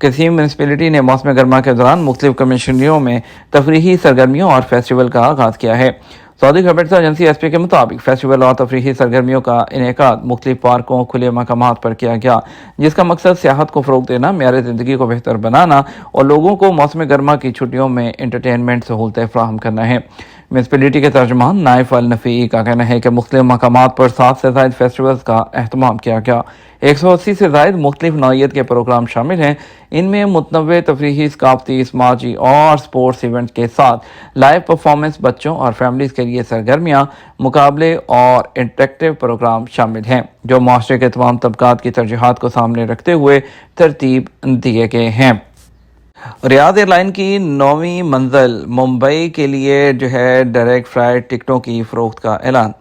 کسیم municipality نے موسم گرما کے دوران مختلف کمیونٹیوں میں تفریحی سرگرمیوں اور فیسٹیول کا آغاز کیا ہے۔ سعودی خبررساں ایجنسی ایس پی کے مطابق فیسٹیول اور تفریحی سرگرمیوں کا انعقاد مختلف پارکوں، کھلے مقامات پر کیا گیا، جس کا مقصد سیاحت کو فروغ دینا، معیار زندگی کو بہتر بنانا اور لوگوں کو موسم گرما کی چھٹیوں میں انٹرٹینمنٹ سہولتیں فراہم کرنا ہے۔ میونسپلٹی کے ترجمان نائف النفیع کا کہنا ہے کہ مختلف مقامات پر 7 سے زائد فیسٹیولز کا اہتمام کیا گیا۔ 180 سے زائد مختلف نوعیت کے پروگرام شامل ہیں۔ ان میں متنوع تفریحی، ثقافتی، سماجی اور سپورٹس ایونٹ کے ساتھ لائیو پرفارمنس، بچوں اور فیملیز کے لیے سرگرمیاں، مقابلے اور انٹریکٹیو پروگرام شامل ہیں، جو معاشرے کے تمام طبقات کی ترجیحات کو سامنے رکھتے ہوئے ترتیب دیے گئے ہیں۔ ریاض ایئر لائن کی 9ویں منزل ممبئی کے لیے ڈائریکٹ فلائٹ ٹکٹوں کی فروخت کا اعلان۔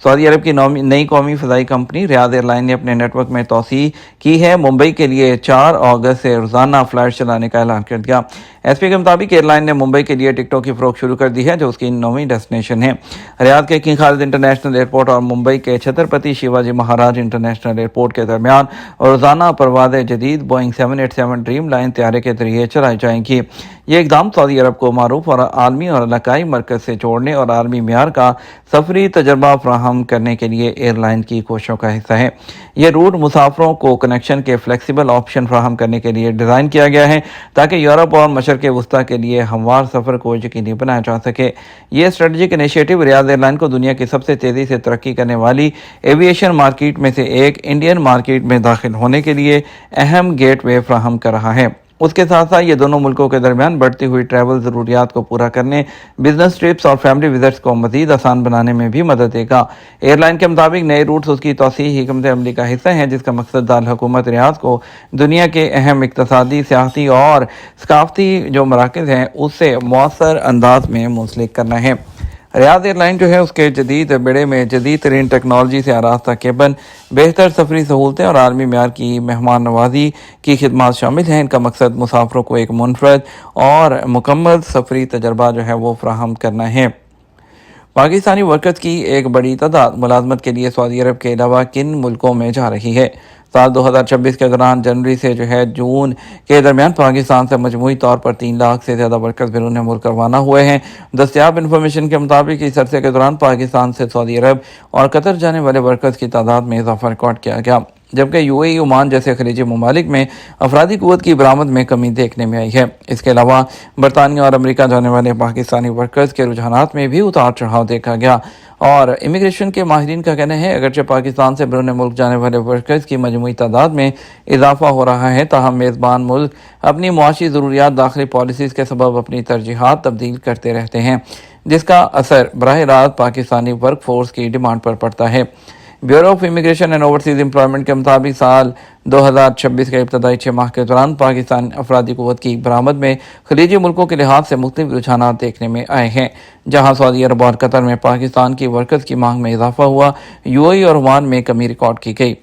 سعودی عرب کی نئی قومی فضائی کمپنی ریاض ایئر لائن نے اپنے نیٹ ورک میں توسیع کی ہے۔ ممبئی کے لیے 4 اگست سے روزانہ فلائٹ چلانے کا اعلان کر دیا۔ ایس پی کے مطابق ایئر لائن نے ممبئی کے لیے ٹکٹوں کی فروخت شروع کر دی ہے، جو اس کی 9ویں ڈیسٹینیشن ہے۔ ریاض کے کنگ خالد انٹرنیشنل ایئرپورٹ اور ممبئی کے چھترپتی شیواجی مہاراج انٹرنیشنل ایئرپورٹ کے درمیان روزانہ پروازیں جدید بوئنگ 787 ڈریم لائن طیارے کے ذریعے چلائی جائیں گی۔ یہ اقدام سعودی عرب کو معروف اور عالمی اور علاقائی مرکز سے جوڑنے اور عالمی معیار کا سفری تجربہ فراہم کرنے کے لیے ایئر لائن کی کوششوں کا حصہ ہے۔ یہ روٹ مسافروں کو کنیکشن کے فلیکسیبل آپشن فراہم کرنے کے لیے ڈیزائن کیا گیا ہے تاکہ یورپ اور مشرق وسطیٰ کے لیے ہموار سفر کو یقینی بنایا جا سکے۔ یہ اسٹریٹجک انیشیٹو ریاض ایئر لائن کو دنیا کی سب سے تیزی سے ترقی کرنے والی ایویشن مارکیٹ میں سے ایک انڈین مارکیٹ میں داخل ہونے کے لیے اہم گیٹ وے فراہم کر رہا ہے۔ اس کے ساتھ ساتھ یہ دونوں ملکوں کے درمیان بڑھتی ہوئی ٹریول ضروریات کو پورا کرنے، بزنس ٹرپس اور فیملی وزٹس کو مزید آسان بنانے میں بھی مدد دے گا۔ ایئر لائن کے مطابق نئے روٹس اس کی توسیعی حکمت عملی کا حصہ ہیں، جس کا مقصد دارالحکومت ریاض کو دنیا کے اہم اقتصادی، سیاحتی اور ثقافتی مراکز ہیں اس سے مؤثر انداز میں منسلک کرنا ہے۔ ریاض ایئر لائن اس کے جدید بیڑے میں جدید ترین ٹیکنالوجی سے آراستہ کیبن، بہتر سفری سہولتیں اور عالمی معیار کی مہمان نوازی کی خدمات شامل ہیں۔ ان کا مقصد مسافروں کو ایک منفرد اور مکمل سفری تجربہ وہ فراہم کرنا ہے۔ پاکستانی ورکرز کی ایک بڑی تعداد ملازمت کے لیے سعودی عرب کے علاوہ کن ملکوں میں جا رہی ہے؟ سال 2026 کے دوران جنوری سے جون کے درمیان پاکستان سے مجموعی طور پر 3 لاکھ سے زیادہ ورکرز بیرون ملک روانہ ہوئے ہیں۔ دستیاب انفارمیشن کے مطابق اس عرصے کے دوران پاکستان سے سعودی عرب اور قطر جانے والے ورکرز کی تعداد میں اضافہ ریکارڈ کیا گیا، جبکہ یو اے ای، عمان جیسے خلیجی ممالک میں افرادی قوت کی برآمد میں کمی دیکھنے میں آئی ہے۔ اس کے علاوہ برطانیہ اور امریکہ جانے والے پاکستانی ورکرز کے رجحانات میں بھی اتار چڑھاؤ دیکھا گیا، اور امیگریشن کے ماہرین کا کہنا ہے اگرچہ پاکستان سے بیرون ملک جانے والے ورکرز کی مجموعی تعداد میں اضافہ ہو رہا ہے، تاہم میزبان ملک اپنی معاشی ضروریات، داخلی پالیسیز کے سبب اپنی ترجیحات تبدیل کرتے رہتے ہیں، جس کا اثر براہ راست پاکستانی ورک فورس کی ڈیمانڈ پر پڑتا ہے۔ Bureau of immigration and overseas employment کے مطابق سال 2026 کے ابتدائی 6 ماہ کے دوران پاکستان افرادی قوت کی برآمد میں خلیجی ملکوں کے لحاظ سے مختلف رجحانات دیکھنے میں آئے ہیں، جہاں سعودی عرب اور قطر میں پاکستان کی ورکرز کی مانگ میں اضافہ ہوا، یو اے ای اور عمان میں کمی ریکارڈ کی گئی،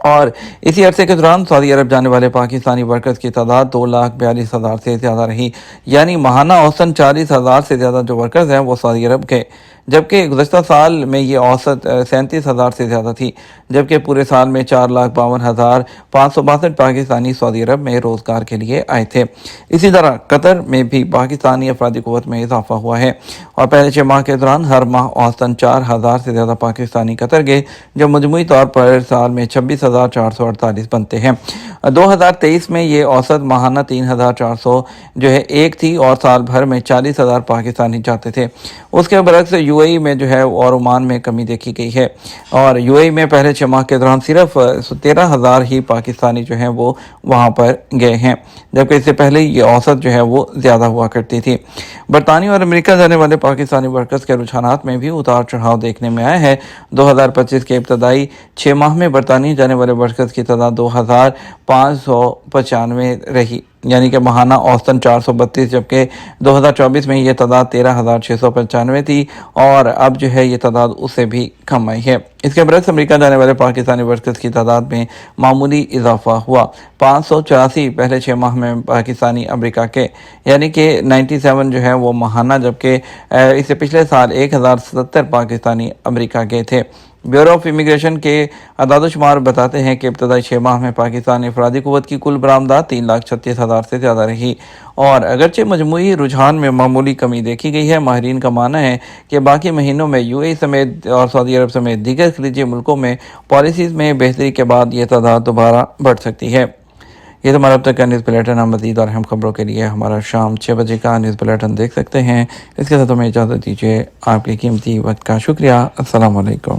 اور اسی عرصے کے دوران سعودی عرب جانے والے پاکستانی ورکرز کی تعداد 2,42,000 سے زیادہ رہی، یعنی ماہانہ اوسطاً 40,000 سے زیادہ جو ورکرز ہیں وہ سعودی عرب کے، جبکہ گزشتہ سال میں یہ اوسط 37,000 سے زیادہ تھی، جبکہ پورے سال میں 4,52,562 پاکستانی سعودی عرب میں روزگار کے لیے آئے تھے۔ اسی طرح قطر میں بھی پاکستانی افرادی قوت میں اضافہ ہوا ہے، اور پہلے 6 ماہ کے دوران ہر ماہ اوسطاً 4,000 سے زیادہ پاکستانی قطر گئے، جو مجموعی طور پر سال میں 26,448 بنتے ہیں۔ 2023 میں یہ اوسط ماہانہ 3,400 ایک تھی، اور سال بھر میں 40,000 پاکستانی جاتے تھے۔ اس کے برعکس یو اے ای میں اور عمان میں کمی دیکھی گئی ہے، اور یو اے ای میں پہلے 6 ماہ کے دوران صرف 13,000 ہی پاکستانی وہ وہاں پر گئے ہیں، جبکہ اس سے پہلے یہ اوسط وہ زیادہ ہوا کرتی تھی۔ برطانیہ اور امریکہ جانے والے پاکستانی ورکرز کے رجحانات میں بھی اتار چڑھاؤ دیکھنے میں آیا ہے۔ 2025 کے ابتدائی 6 ماہ میں برطانیہ جانے والے ورکرز کی تعداد 2,595 رہی، یعنی کہ ماہانہ اوسطاً 432، جبکہ 2024 میں یہ تعداد 13,695 تھی، اور اب یہ تعداد اس سے بھی کم آئی ہے۔ اس کے برعکس امریکہ جانے والے پاکستانی ورکرز کی تعداد میں معمولی اضافہ ہوا، 584 پہلے 6 ماہ میں پاکستانی امریکہ کے، یعنی کہ 97 وہ ماہانہ، جبکہ اس سے پچھلے سال 1,070 پاکستانی امریکہ گئے تھے۔ بیورو آف امیگریشن کے اعداد و شمار بتاتے ہیں کہ ابتدائی 6 ماہ میں پاکستان افرادی قوت کی کل برآمدات 3,36,000 سے زیادہ رہی، اور اگرچہ مجموعی رجحان میں معمولی کمی دیکھی گئی ہے، ماہرین کا ماننا ہے کہ باقی مہینوں میں UAE سمیت اور سعودی عرب سمیت دیگر خلیجی ملکوں میں پالیسیز میں بہتری کے بعد یہ تعداد دوبارہ بڑھ سکتی ہے۔ یہ تو ہمارا اب تک کا نیوز بلیٹن، مزید اور اہم خبروں کے لیے ہمارا شام 6 بجے کا نیوز بلیٹن دیکھ سکتے ہیں۔ اس کے ساتھ ہمیں اجازت دیجیے، آپ کے قیمتی وقت کا شکریہ۔ السلام علیکم۔